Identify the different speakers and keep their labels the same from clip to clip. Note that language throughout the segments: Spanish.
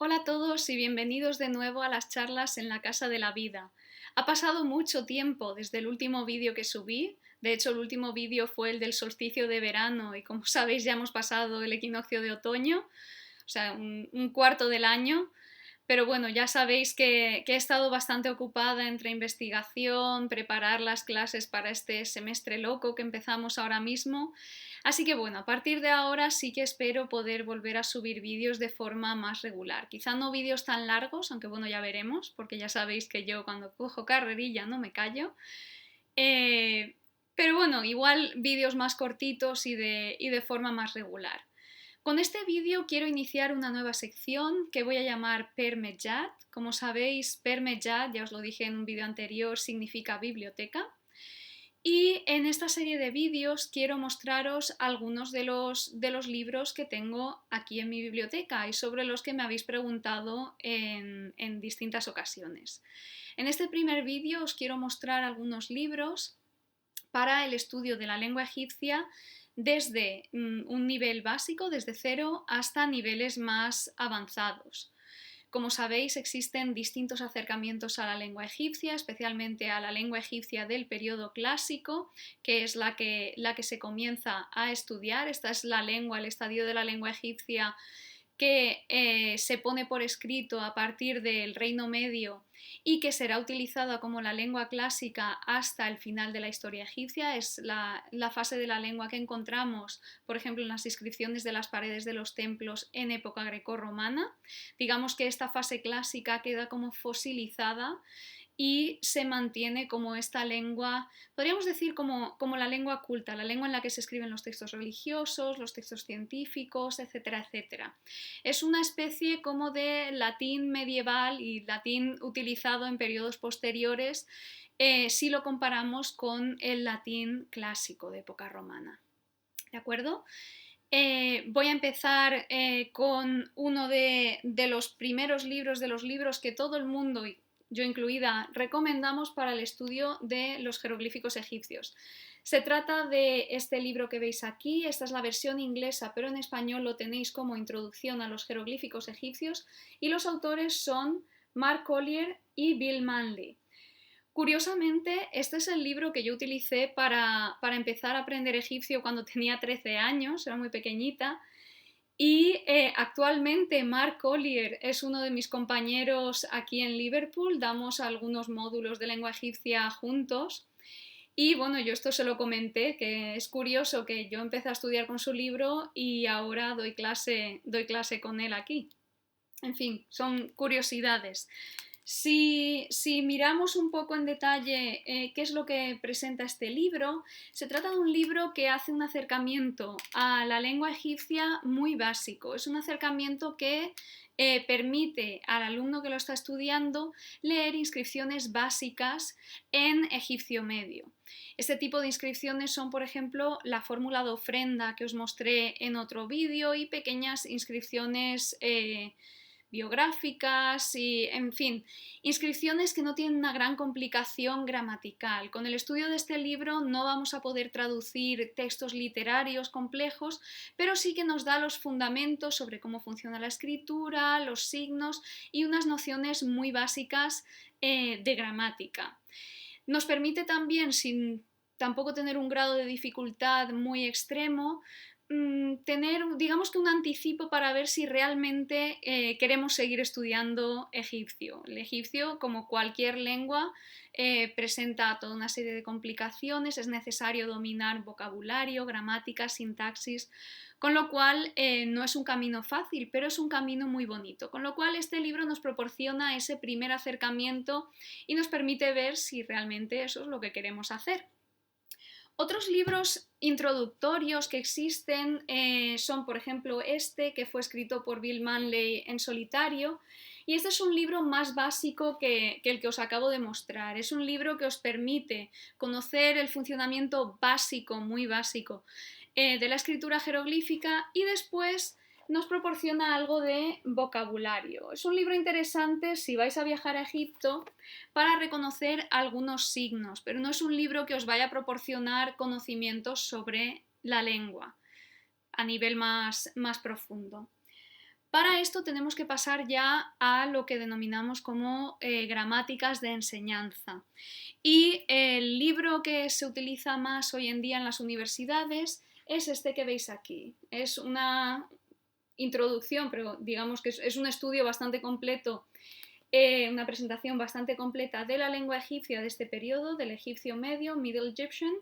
Speaker 1: Hola a todos y bienvenidos de nuevo a las charlas en la Casa de la Vida. Ha pasado mucho tiempo desde el último vídeo que subí. De hecho, el último vídeo fue el del solsticio de verano y como sabéis ya hemos pasado el equinoccio de otoño, o sea, un cuarto del año. Pero bueno, ya sabéis que he estado bastante ocupada entre investigación, preparar las clases para este semestre loco que empezamos ahora mismo. Así que bueno, a partir de ahora sí que espero poder volver a subir vídeos de forma más regular. Quizá no vídeos tan largos, aunque bueno, ya veremos, porque ya sabéis que yo cuando cojo carrerilla no me callo. Eh, pero bueno, igual vídeos más cortitos y de forma más regular. Con este vídeo quiero iniciar una nueva sección que voy a llamar Permejat. Como sabéis, Permejat, ya os lo dije en un vídeo anterior, significa biblioteca. Y en esta serie de vídeos quiero mostraros algunos de los libros que tengo aquí en mi biblioteca y sobre los que me habéis preguntado en distintas ocasiones. En este primer vídeo os quiero mostrar algunos libros para el estudio de la lengua egipcia desde un nivel básico, desde cero, hasta niveles más avanzados. Como sabéis, existen distintos acercamientos a la lengua egipcia, especialmente a la lengua egipcia del periodo clásico, que es la que se comienza a estudiar. Esta es la lengua, el estadio de la lengua egipcia que se pone por escrito a partir del Reino Medio y que será utilizada como la lengua clásica hasta el final de la historia egipcia. Es la fase de la lengua que encontramos, por ejemplo, en las inscripciones de las paredes de los templos en época grecorromana. Digamos que esta fase clásica queda como fosilizada y se mantiene como esta lengua, podríamos decir como la lengua culta, la lengua en la que se escriben los textos religiosos, los textos científicos, etcétera, etcétera. Es una especie como de latín medieval y latín utilizado en periodos posteriores si lo comparamos con el latín clásico de época romana. ¿De acuerdo? Voy a empezar con uno de los primeros libros, de los libros que todo el mundo, yo incluida, recomendamos para el estudio de los jeroglíficos egipcios. Se trata de este libro que veis aquí. Esta es la versión inglesa, pero en español lo tenéis como Introducción a los jeroglíficos egipcios y los autores son Mark Collier y Bill Manley. Curiosamente, este es el libro que yo utilicé para empezar a aprender egipcio cuando tenía 13 años, era muy pequeñita, y actualmente Mark Collier es uno de mis compañeros aquí en Liverpool, damos algunos módulos de lengua egipcia juntos. Y bueno, yo esto se lo comenté, que es curioso que yo empecé a estudiar con su libro y ahora doy clase con él aquí. En fin, son curiosidades. Si miramos un poco en detalle qué es lo que presenta este libro, se trata de un libro que hace un acercamiento a la lengua egipcia muy básico. Es un acercamiento que permite al alumno que lo está estudiando leer inscripciones básicas en egipcio medio. Este tipo de inscripciones son, por ejemplo, la fórmula de ofrenda que os mostré en otro vídeo y pequeñas inscripciones biográficas y, en fin, inscripciones que no tienen una gran complicación gramatical. Con el estudio de este libro no vamos a poder traducir textos literarios complejos, pero sí que nos da los fundamentos sobre cómo funciona la escritura, los signos y unas nociones muy básicas de gramática. Nos permite también, sin tampoco tener un grado de dificultad muy extremo, tener, digamos que un anticipo para ver si realmente queremos seguir estudiando egipcio. El egipcio, como cualquier lengua, presenta toda una serie de complicaciones, es necesario dominar vocabulario, gramática, sintaxis, con lo cual no es un camino fácil, pero es un camino muy bonito. Con lo cual este libro nos proporciona ese primer acercamiento y nos permite ver si realmente eso es lo que queremos hacer. Otros libros introductorios que existen son, por ejemplo, este que fue escrito por Bill Manley en solitario, y este es un libro más básico que el que os acabo de mostrar. Es un libro que os permite conocer el funcionamiento básico, muy básico, de la escritura jeroglífica y después nos proporciona algo de vocabulario. Es un libro interesante si vais a viajar a Egipto para reconocer algunos signos, pero no es un libro que os vaya a proporcionar conocimientos sobre la lengua a nivel más profundo. Para esto tenemos que pasar ya a lo que denominamos como gramáticas de enseñanza. Y el libro que se utiliza más hoy en día en las universidades es este que veis aquí. Es una introducción, pero digamos que es un estudio bastante completo, una presentación bastante completa de la lengua egipcia de este periodo, del egipcio medio, Middle Egyptian,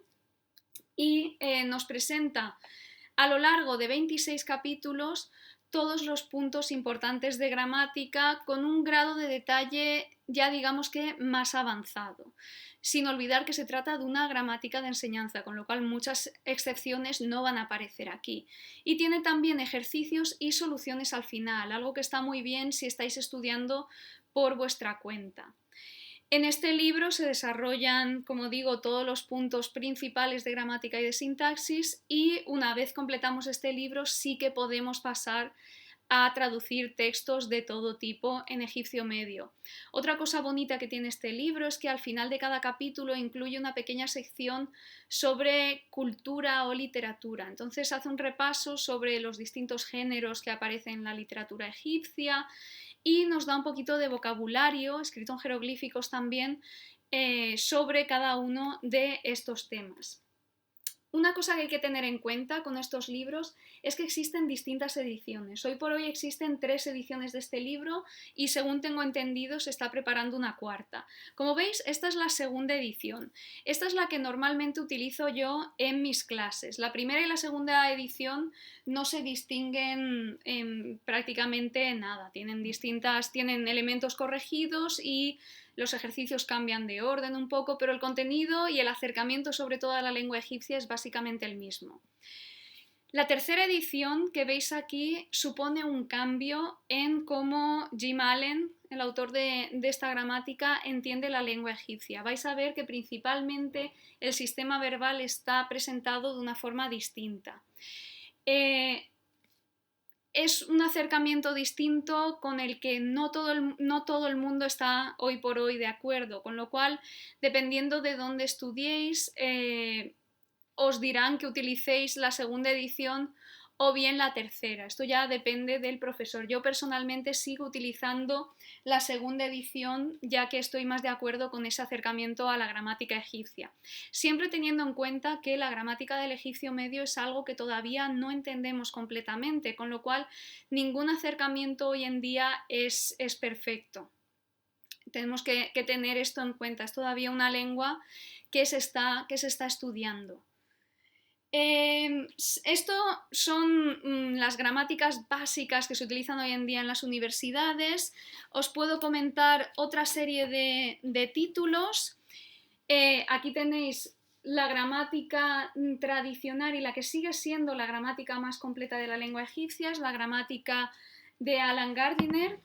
Speaker 1: y nos presenta a lo largo de 26 capítulos todos los puntos importantes de gramática con un grado de detalle ya digamos que más avanzado, sin olvidar que se trata de una gramática de enseñanza, con lo cual muchas excepciones no van a aparecer aquí. Y tiene también ejercicios y soluciones al final, algo que está muy bien si estáis estudiando por vuestra cuenta. En este libro se desarrollan, como digo, todos los puntos principales de gramática y de sintaxis, y una vez completamos este libro sí que podemos pasar a traducir textos de todo tipo en egipcio medio. Otra cosa bonita que tiene este libro es que al final de cada capítulo incluye una pequeña sección sobre cultura o literatura. Entonces hace un repaso sobre los distintos géneros que aparecen en la literatura egipcia y nos da un poquito de vocabulario, escrito en jeroglíficos también, sobre cada uno de estos temas. Una cosa que hay que tener en cuenta con estos libros es que existen distintas ediciones. Hoy por hoy existen 3 ediciones de este libro y, según tengo entendido, se está preparando una cuarta. Como veis, esta es la segunda edición. Esta es la que normalmente utilizo yo en mis clases. La primera y la segunda edición no se distinguen prácticamente nada. Tienen elementos corregidos y los ejercicios cambian de orden un poco, pero el contenido y el acercamiento sobre todo a la lengua egipcia es básicamente el mismo. La tercera edición que veis aquí supone un cambio en cómo Jim Allen, el autor de esta gramática, entiende la lengua egipcia. Vais a ver que principalmente el sistema verbal está presentado de una forma distinta. Es un acercamiento distinto con el que no todo el mundo está hoy por hoy de acuerdo, con lo cual, dependiendo de dónde estudiéis, os dirán que utilicéis la segunda edición o bien la tercera. Esto ya depende del profesor. Yo personalmente sigo utilizando la segunda edición, ya que estoy más de acuerdo con ese acercamiento a la gramática egipcia. Siempre teniendo en cuenta que la gramática del egipcio medio es algo que todavía no entendemos completamente, con lo cual ningún acercamiento hoy en día es perfecto. Tenemos que tener esto en cuenta. Es todavía una lengua que se está estudiando. Esto son las gramáticas básicas que se utilizan hoy en día en las universidades. Os puedo comentar otra serie de títulos. Aquí tenéis la gramática tradicional y la que sigue siendo la gramática más completa de la lengua egipcia, es la gramática de Alan Gardiner.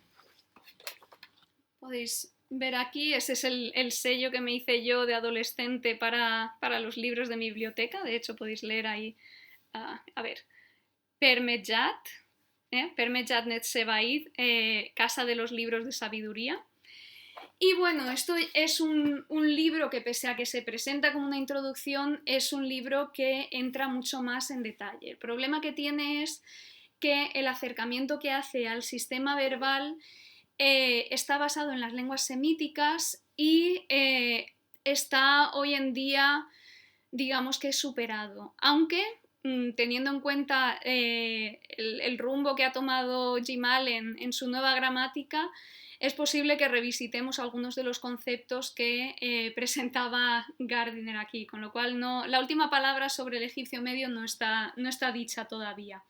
Speaker 1: Podéis ver aquí, ese es el sello que me hice yo de adolescente para los libros de mi biblioteca. De hecho podéis leer ahí, a ver, Permejat, Permejat Netsebaid, Casa de los Libros de Sabiduría. Y bueno, esto es un libro que, pese a que se presenta como una introducción, es un libro que entra mucho más en detalle. El problema que tiene es que el acercamiento que hace al sistema verbal está basado en las lenguas semíticas y está hoy en día, digamos que superado, aunque teniendo en cuenta el rumbo que ha tomado Jim Allen en su nueva gramática, es posible que revisitemos algunos de los conceptos que presentaba Gardiner aquí, con lo cual la última palabra sobre el egipcio medio no está dicha todavía.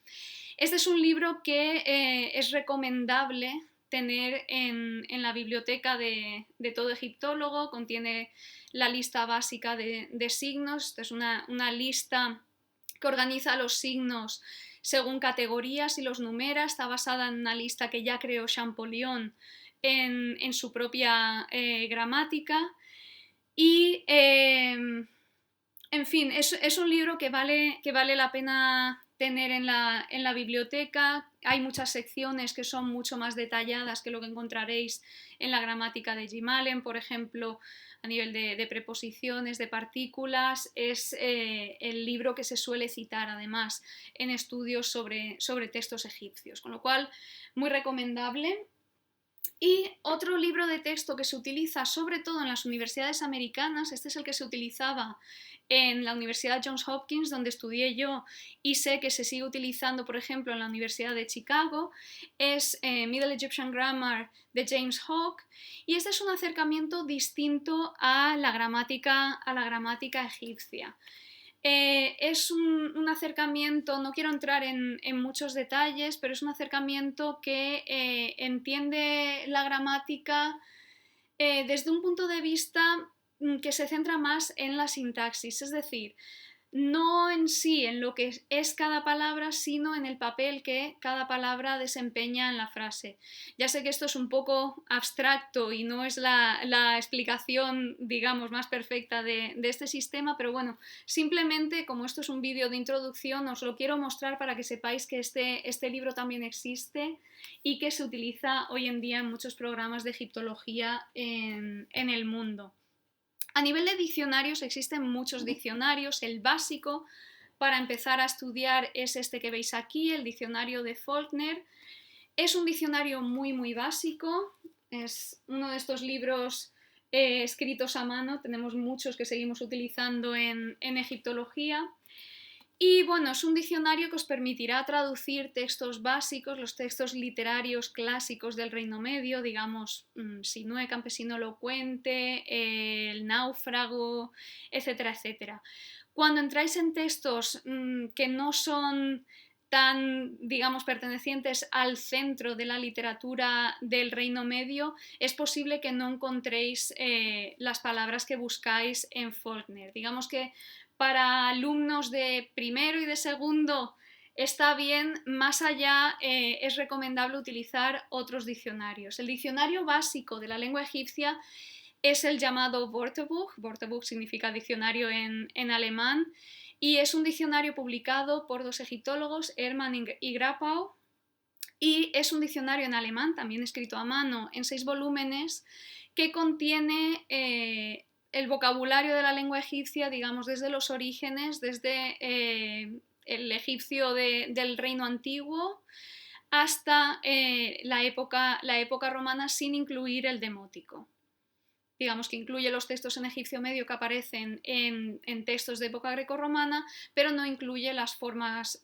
Speaker 1: Este es un libro que es recomendable tener en la biblioteca de todo egiptólogo. Contiene la lista básica de signos. Esta es una lista que organiza los signos según categorías y los numera. Está basada en una lista que ya creó Champollion en su propia gramática. Y en fin, es un libro que vale la pena tener en la biblioteca. Hay muchas secciones que son mucho más detalladas que lo que encontraréis en la gramática de Jim Allen, por ejemplo, a nivel de preposiciones, de partículas. Es el libro que se suele citar además en estudios sobre textos egipcios, con lo cual muy recomendable. Y otro libro de texto que se utiliza sobre todo en las universidades americanas, este es el que se utilizaba en la Universidad Johns Hopkins, donde estudié yo, y sé que se sigue utilizando, por ejemplo, en la Universidad de Chicago, es Middle Egyptian Grammar de James Hogg, y este es un acercamiento distinto a la gramática egipcia. Es un acercamiento, no quiero entrar en muchos detalles, pero es un acercamiento que entiende la gramática desde un punto de vista que se centra más en la sintaxis, es decir, no en sí, en lo que es cada palabra, sino en el papel que cada palabra desempeña en la frase. Ya sé que esto es un poco abstracto y no es la explicación, digamos, más perfecta de este sistema, pero bueno, simplemente como esto es un vídeo de introducción, os lo quiero mostrar para que sepáis que este libro también existe y que se utiliza hoy en día en muchos programas de egiptología en el mundo. A nivel de diccionarios existen muchos diccionarios. El básico para empezar a estudiar es este que veis aquí, el diccionario de Faulkner. Es un diccionario muy básico, es uno de estos libros escritos a mano, tenemos muchos que seguimos utilizando en egiptología. Y bueno, es un diccionario que os permitirá traducir textos básicos, los textos literarios clásicos del Reino Medio, digamos, Sinué, Campesino Elocuente, El Náufrago, etcétera, etcétera. Cuando entráis en textos que no son tan, digamos, pertenecientes al centro de la literatura del Reino Medio, es posible que no encontréis las palabras que buscáis en Faulkner. Digamos que para alumnos de primero y de segundo está bien, más allá es recomendable utilizar otros diccionarios. El diccionario básico de la lengua egipcia es el llamado Wörterbuch, Wörterbuch significa diccionario en alemán, y es un diccionario publicado por dos egiptólogos, Hermann y Grappau, y es un diccionario en alemán, también escrito a mano, en 6 volúmenes, que contiene el vocabulario de la lengua egipcia, digamos, desde los orígenes, desde el egipcio del reino antiguo hasta la época romana, sin incluir el demótico. Digamos que incluye los textos en egipcio medio que aparecen en textos de época grecorromana, pero no incluye las formas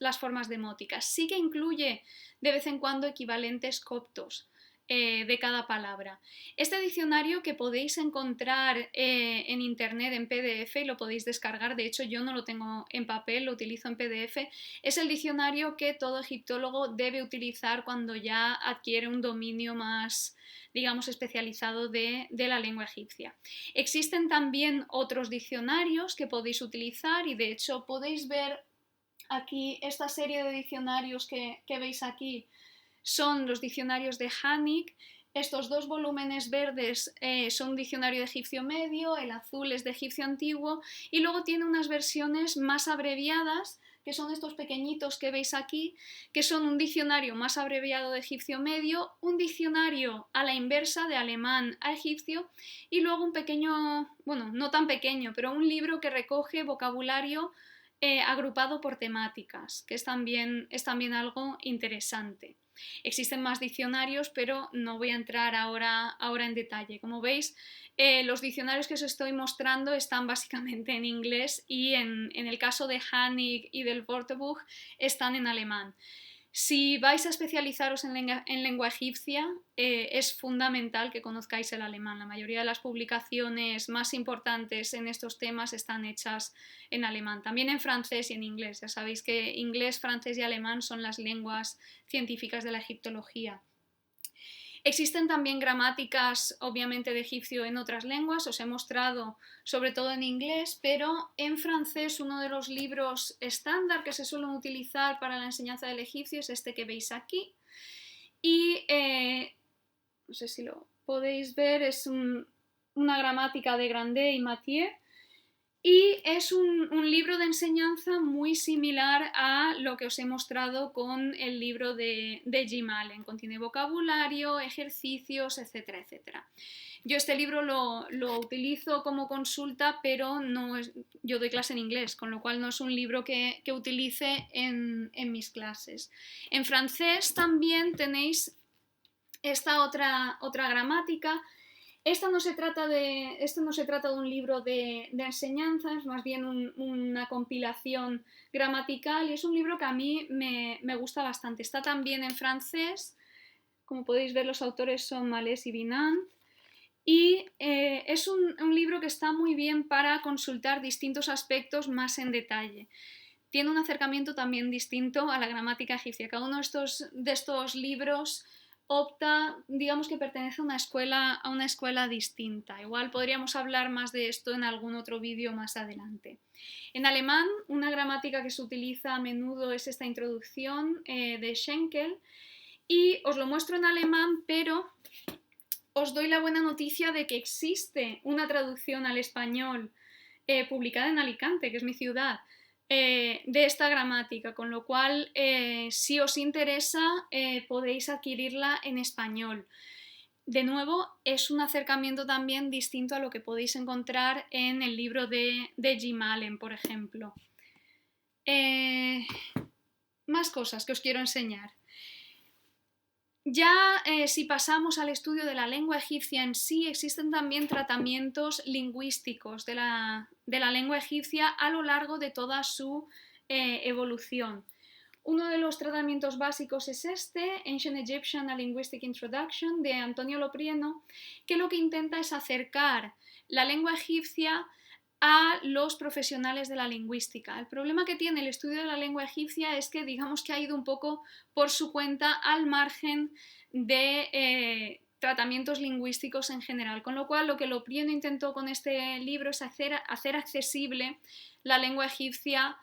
Speaker 1: demóticas. Sí que incluye de vez en cuando equivalentes coptos de cada palabra. Este diccionario, que podéis encontrar en internet en PDF y lo podéis descargar, de hecho yo no lo tengo en papel, lo utilizo en PDF, es el diccionario que todo egiptólogo debe utilizar cuando ya adquiere un dominio más, digamos, especializado de la lengua egipcia. Existen también otros diccionarios que podéis utilizar y de hecho podéis ver aquí esta serie de diccionarios que veis aquí son los diccionarios de Hannig. Estos 2 volúmenes verdes son un diccionario de egipcio medio, el azul es de egipcio antiguo y luego tiene unas versiones más abreviadas, que son estos pequeñitos que veis aquí, que son un diccionario más abreviado de egipcio medio, un diccionario a la inversa de alemán a egipcio y luego un pequeño, bueno, no tan pequeño, pero un libro que recoge vocabulario agrupado por temáticas, que es también algo interesante. Existen más diccionarios, pero no voy a entrar ahora en detalle. Como veis, los diccionarios que os estoy mostrando están básicamente en inglés y en el caso de Hannig y del Wörterbuch están en alemán. Si vais a especializaros en lengua egipcia, es fundamental que conozcáis el alemán. La mayoría de las publicaciones más importantes en estos temas están hechas en alemán. También en francés y en inglés. Ya sabéis que inglés, francés y alemán son las lenguas científicas de la egiptología. Existen también gramáticas, obviamente, de egipcio en otras lenguas, os he mostrado sobre todo en inglés, pero en francés uno de los libros estándar que se suelen utilizar para la enseñanza del egipcio es este que veis aquí. Y no sé si lo podéis ver, es una gramática de Grandet y Mathieu, Y es un libro de enseñanza muy similar a lo que os he mostrado con el libro de Jim Allen. Contiene vocabulario, ejercicios, etcétera, etcétera. Yo este libro lo utilizo como consulta, pero no es, yo doy clase en inglés, con lo cual no es un libro que utilice en mis clases. En francés también tenéis esta otra gramática. Esto no se trata de un libro de enseñanza, es más bien una compilación gramatical y es un libro que a mí me gusta bastante. Está también en francés, como podéis ver los autores son Malès y Binant, y es un libro que está muy bien para consultar distintos aspectos más en detalle. Tiene un acercamiento también distinto a la gramática egipcia. Cada uno de estos libros opta, digamos que pertenece a una escuela distinta. Igual podríamos hablar más de esto en algún otro vídeo más adelante. En alemán, una gramática que se utiliza a menudo es esta introducción de Schenkel, y os lo muestro en alemán, pero os doy la buena noticia de que existe una traducción al español publicada en Alicante, que es mi ciudad, de esta gramática, con lo cual si os interesa podéis adquirirla en español. De nuevo, es un acercamiento también distinto a lo que podéis encontrar en el libro de Jim Allen, por ejemplo. Más cosas que os quiero enseñar. Ya si pasamos al estudio de la lengua egipcia en sí, existen también tratamientos lingüísticos de la lengua egipcia a lo largo de toda su evolución. Uno de los tratamientos básicos es este, Ancient Egyptian A Linguistic Introduction, de Antonio Loprieno, que lo que intenta es acercar la lengua egipcia a los profesionales de la lingüística. El problema que tiene el estudio de la lengua egipcia es que digamos que ha ido un poco por su cuenta al margen de tratamientos lingüísticos en general, con lo cual lo que Loprieno intentó con este libro es hacer accesible la lengua egipcia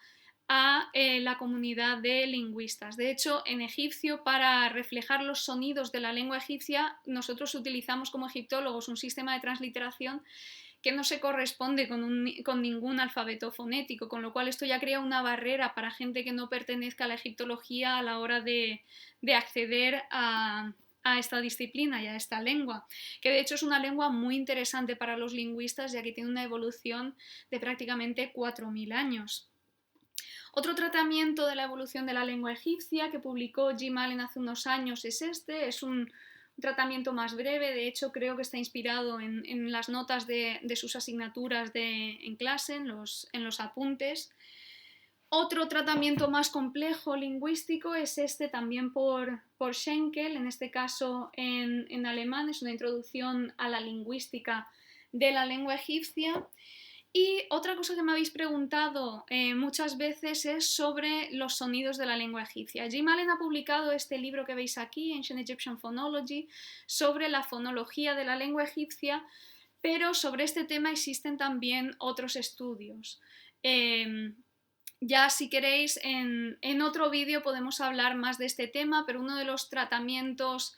Speaker 1: a la comunidad de lingüistas. De hecho, en egipcio, para reflejar los sonidos de la lengua egipcia, nosotros utilizamos como egiptólogos un sistema de transliteración que no se corresponde con ningún alfabeto fonético, con lo cual esto ya crea una barrera para gente que no pertenezca a la egiptología a la hora de acceder a esta disciplina y a esta lengua, que de hecho es una lengua muy interesante para los lingüistas, ya que tiene una evolución de prácticamente 4.000 años. Otro tratamiento de la evolución de la lengua egipcia que publicó Jim Allen hace unos años es este, es un tratamiento más breve, de hecho creo que está inspirado en las notas de sus asignaturas en clase, en los apuntes. Otro tratamiento más complejo lingüístico es este también por Schenkel, en este caso en alemán, es una introducción a la lingüística de la lengua egipcia. Y otra cosa que me habéis preguntado muchas veces es sobre los sonidos de la lengua egipcia. Jim Allen ha publicado este libro que veis aquí, Ancient Egyptian Phonology, sobre la fonología de la lengua egipcia, pero sobre este tema existen también otros estudios. Ya si queréis en otro vídeo podemos hablar más de este tema, pero uno de los tratamientos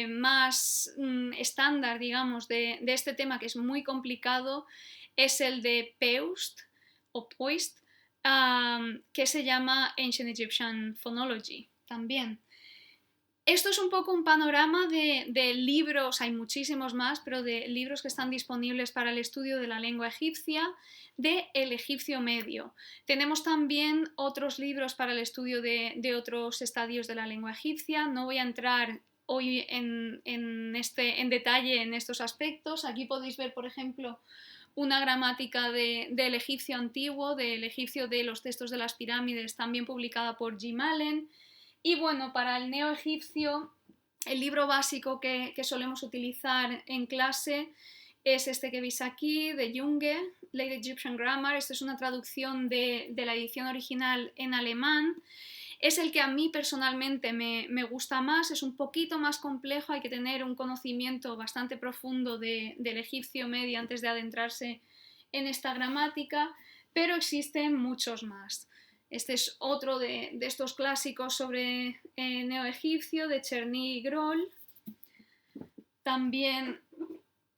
Speaker 1: más estándar, digamos, de este tema, que es muy complicado, es el de Peust o Poist, que se llama Ancient Egyptian Phonology también. Esto es un poco un panorama de libros, hay muchísimos más, pero de libros que están disponibles para el estudio de la lengua egipcia, de el egipcio medio. Tenemos también otros libros para el estudio de otros estadios de la lengua egipcia. No voy a entrar hoy en detalle en estos aspectos. Aquí podéis ver, por ejemplo, una gramática del egipcio antiguo, del egipcio de los textos de las pirámides, también publicada por Jim Allen. Y bueno, para el neoegipcio, el libro básico que solemos utilizar en clase es este que veis aquí, de Junge, Late Egyptian Grammar. Esta es una traducción de la edición original en alemán. Es el que a mí personalmente me gusta más, es un poquito más complejo, hay que tener un conocimiento bastante profundo del egipcio medio antes de adentrarse en esta gramática, pero existen muchos más. Este es otro de estos clásicos sobre neoegipcio, de Cherny y Groll. También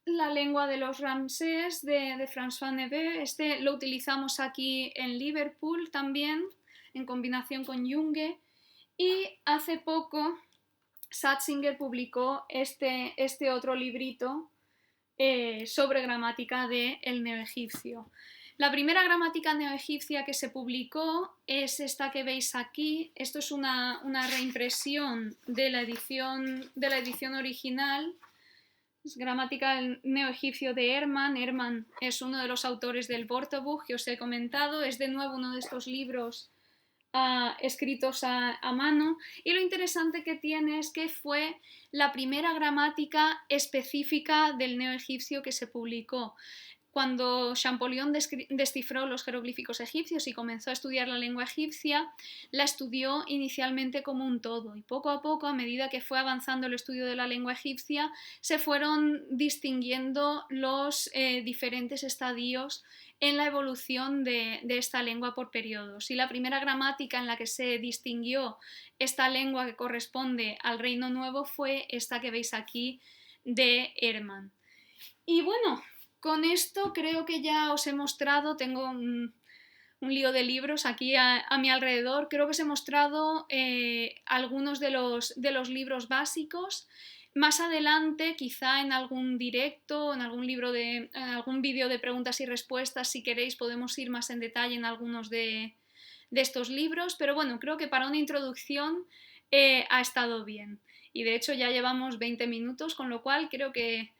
Speaker 1: La lengua de los Ramsés de François Nevet. Este lo utilizamos aquí en Liverpool también, en combinación con Junge. Y hace poco Satzinger publicó este otro librito sobre gramática del neoegipcio. La primera gramática neoegipcia que se publicó es esta que veis aquí. Esto es una reimpresión de la edición original. Es gramática neoegipcio de Hermann. Hermann es uno de los autores del Wörterbuch que os he comentado. Es de nuevo uno de estos libros escritos a mano, y lo interesante que tiene es que fue la primera gramática específica del neoegipcio que se publicó. Cuando Champollion descifró los jeroglíficos egipcios y comenzó a estudiar la lengua egipcia, la estudió inicialmente como un todo, y poco a poco, a medida que fue avanzando el estudio de la lengua egipcia, se fueron distinguiendo los diferentes estadios en la evolución de esta lengua por periodos. Y la primera gramática en la que se distinguió esta lengua que corresponde al Reino Nuevo fue esta que veis aquí de Hermann. Y bueno, con esto creo que ya os he mostrado, tengo un lío de libros aquí a mi alrededor, creo que os he mostrado algunos de los libros básicos. Más adelante, quizá en algún directo, en algún vídeo de preguntas y respuestas, si queréis, podemos ir más en detalle en algunos de estos libros, pero bueno, creo que para una introducción ha estado bien. Y de hecho ya llevamos 20 minutos, con lo cual creo que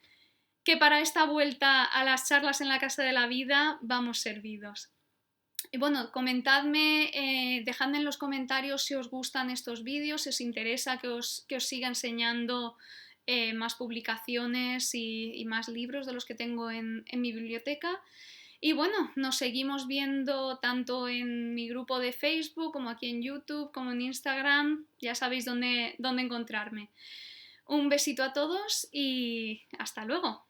Speaker 1: para esta vuelta a las charlas en la Casa de la Vida vamos servidos. Y bueno, comentadme, dejadme en los comentarios si os gustan estos vídeos, si os interesa que os siga enseñando más publicaciones y más libros de los que tengo en mi biblioteca. Y bueno, nos seguimos viendo tanto en mi grupo de Facebook, como aquí en YouTube, como en Instagram. Ya sabéis dónde encontrarme. Un besito a todos y hasta luego.